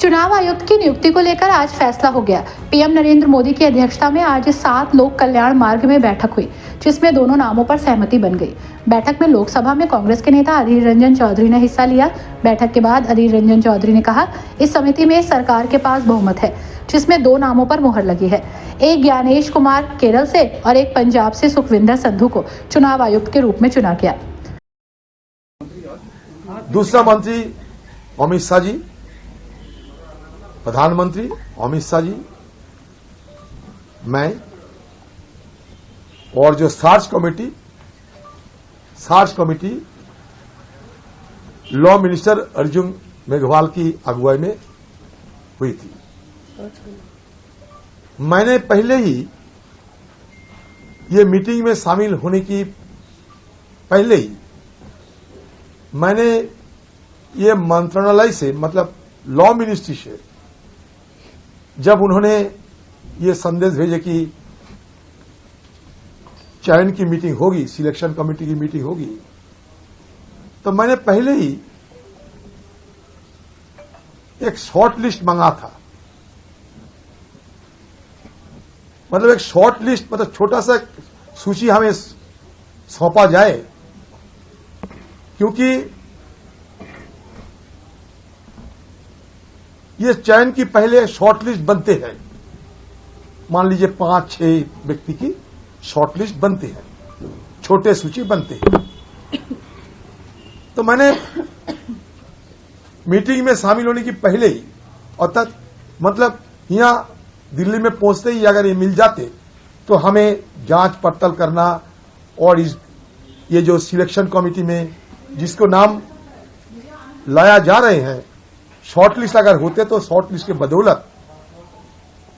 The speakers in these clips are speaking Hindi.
चुनाव आयुक्त की नियुक्ति को लेकर आज फैसला हो गया। पीएम नरेंद्र मोदी की अध्यक्षता में आज 7 लोक कल्याण मार्ग में बैठक हुई, जिसमें दोनों नामों पर सहमति बन गई। बैठक में लोकसभा में कांग्रेस के नेता अधीर रंजन चौधरी ने हिस्सा लिया। बैठक के बाद अधीर रंजन चौधरी ने कहा, इस समिति में सरकार के पास बहुमत है, जिसमें 2 नामों पर मुहर लगी है। एक ज्ञानेश कुमार केरल से और एक पंजाब से सुखविंदर संधू को चुनाव आयुक्त के रूप में चुना गया। दूसरा मंत्री अमित शाह जी, प्रधानमंत्री अमित शाह जी, मैं और जो search committee law minister Arjun Meghwal की अगुवाई में हुई थी। मैंने पहले ही ये मीटिंग में शामिल होने की पहले ही मैंने ये मंत्रालय से, मतलब लॉ मिनिस्ट्री से, जब उन्होंने ये संदेश भेजे कि चयन की मीटिंग होगी, सिलेक्शन कमेटी की मीटिंग होगी, तो मैंने पहले ही एक शॉर्ट लिस्ट मंगा था। मतलब एक शॉर्ट लिस्ट, मतलब छोटा सा सूची हमें सौंपा जाए, क्योंकि ये चयन की पहले शॉर्ट लिस्ट बनते हैं। मान लीजिए 5-6 व्यक्ति की शॉर्ट लिस्ट बनती है, छोटे सूची बनते हैं। तो मैंने मीटिंग में शामिल होने की पहले ही, और मतलब यहां दिल्ली में पहुंचते ही अगर ये मिल जाते तो हमें जांच पड़ताल करना, और ये जो सिलेक्शन कमेटी में जिसको नाम लाया जा रहे हैं, शॉर्ट लिस्ट अगर होते तो शॉर्ट लिस्ट के बदौलत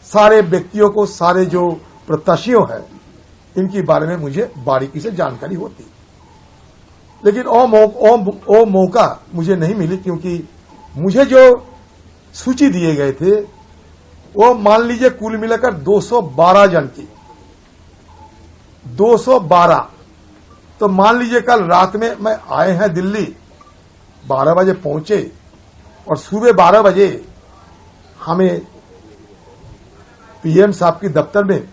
सारे व्यक्तियों को, सारे जो प्रत्याशियों हैं, इनके बारे में मुझे बारीकी से जानकारी होती। लेकिन वो मौका मुझे नहीं मिली, क्योंकि मुझे जो सूची दिए गए थे वो मान लीजिए कुल मिलाकर 212 जन की, 212। तो मान लीजिए कल रात में मैं आए हैं दिल्ली, 12 बजे पहुंचे, और सुबह 12 बजे हमें पीएम साहब की दफ्तर में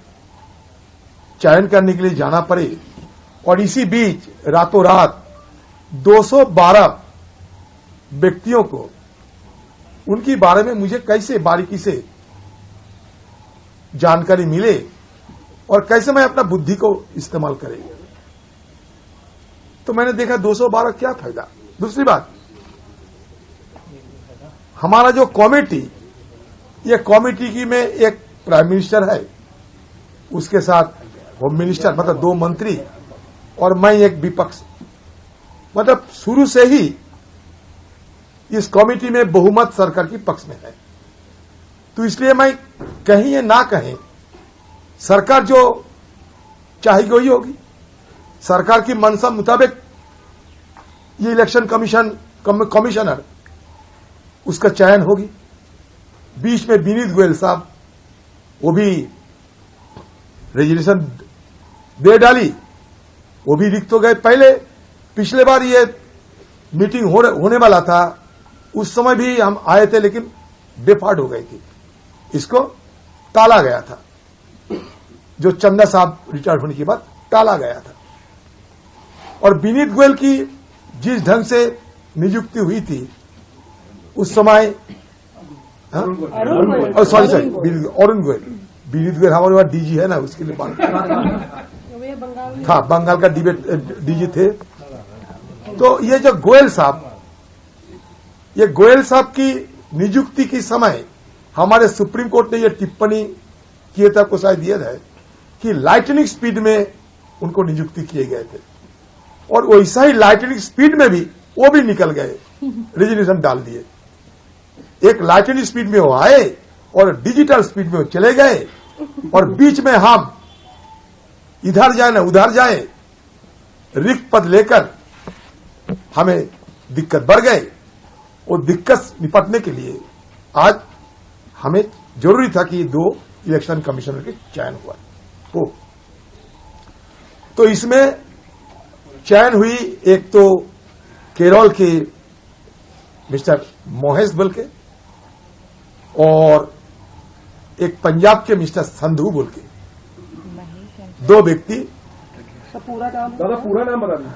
चयन करने के लिए जाना पड़े, और इसी बीच रातों रात 212 व्यक्तियों को, उनके बारे में मुझे कैसे बारीकी से जानकारी मिले और कैसे मैं अपना बुद्धि को इस्तेमाल करेंगे। तो मैंने देखा 212 क्या फायदा। दूसरी बात, हमारा जो कमेटी, ये कमेटी की में एक प्राइम मिनिस्टर है, उसके साथ होम मिनिस्टर, मतलब 2 मंत्री, और मैं एक विपक्ष। मतलब शुरू से ही इस कमेटी में बहुमत सरकार की पक्ष में है। तो इसलिए मैं कहीं या ना कहें, सरकार जो चाहेगी वही होगी। सरकार की मंशा मुताबिक ये इलेक्शन कमिश्नर, उसका चयन होगी। बीच में विनीत गोयल साहब, वो भी रेजोल्यूशन दे डाली, वो भी रिक्त हो गए। पिछले बार ये मीटिंग होने वाला था, उस समय भी हम आए थे, लेकिन बेफाड़ हो गई थी, इसको टाला गया था। जो चंदा साहब रिटायर होने के बाद टाला गया था। और विनीत गोयल की जिस ढंग से नियुक्ति हुई थी उस समय, सॉरी अरुण गोयल, विनीत गोयल हमारे वहां डीजी है ना, उसके लिए था, बंगाल का डीजी थे। तो ये जो गोयल साहब की नियुक्ति के समय हमारे सुप्रीम कोर्ट ने ये टिप्पणी किए थे, आपको शायद याद है, कि लाइटनिंग स्पीड में उनको नियुक्ति किए गए थे, और वैसा ही लाइटनिंग स्पीड में भी वो भी निकल गए, रेजोल्यूशन डाल दिए। एक लाइटनिंग स्पीड में वो आए और डिजिटल स्पीड में वो चले गए, और बीच में हम इधर जाए ना उधर जाए, रिक्त पद लेकर हमें दिक्कत बढ़ गए। वो दिक्कत निपटने के लिए आज हमें जरूरी था कि 2 इलेक्शन कमिश्नर के चयन हो। तो इसमें चयन हुई, एक तो केरल के मिस्टर मोहेश बल के, और एक पंजाब के मिस्टर संधू बोल के, दो व्यक्ति। दादा पूरा नाम बता दें।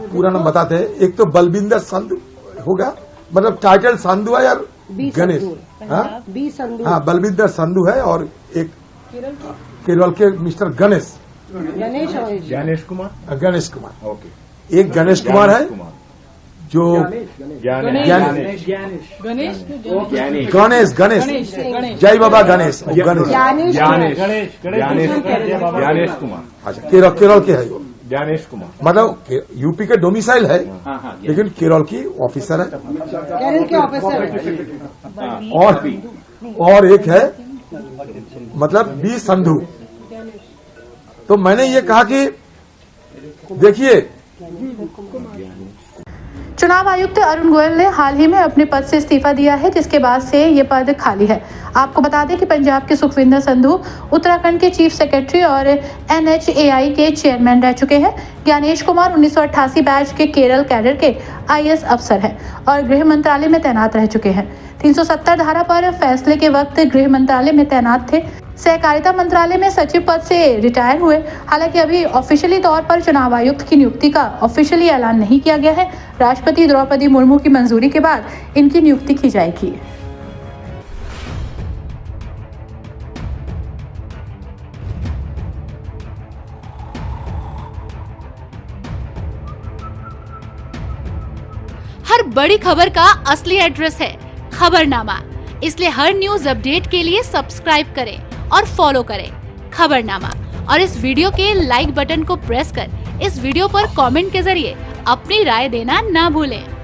पूरा नाम बताते हैं। एक तो बलविंदर संधू होगा, मतलब टाइटल संधू है यार, गणेश। हाँ, बलविंदर संधू है और एक केरल के मिस्टर गणेश कुमार। ओके। एक गणेश कुमार है जो गणेश जय बाबा गणेश कुमार। अच्छा, केरल के है वो, ज्ञानेश कुमार। मतलब यूपी के डोमिसाइल है, लेकिन केरल की ऑफिसर है। और एक है मतलब बी संधू। तो मैंने ये कहा कि देखिए, चुनाव आयुक्त अरुण गोयल ने हाल ही में अपने पद से इस्तीफा दिया है, जिसके बाद से ये पद खाली है। आपको बता दें कि पंजाब के सुखविंदर संधू उत्तराखंड के चीफ सेक्रेटरी और NHAI के चेयरमैन रह चुके हैं। ज्ञानेश कुमार 1988 बैच के केरल कैडर के IAS अफसर हैं और गृह मंत्रालय में तैनात रह चुके हैं। 370 धारा पर फैसले के वक्त गृह मंत्रालय में तैनात थे। सहकारिता मंत्रालय में सचिव पद से रिटायर हुए। हालांकि अभी ऑफिशियली तौर पर चुनाव आयुक्त की नियुक्ति का ऑफिशियली ऐलान नहीं किया गया है। राष्ट्रपति द्रौपदी मुर्मू की मंजूरी के बाद इनकी नियुक्ति की जाएगी। हर बड़ी खबर का असली एड्रेस है खबरनामा, इसलिए हर न्यूज अपडेट के लिए सब्सक्राइब करें और फॉलो करें खबरनामा। और इस वीडियो के लाइक बटन को प्रेस कर इस वीडियो पर कमेंट के जरिए अपनी राय देना ना भूलें।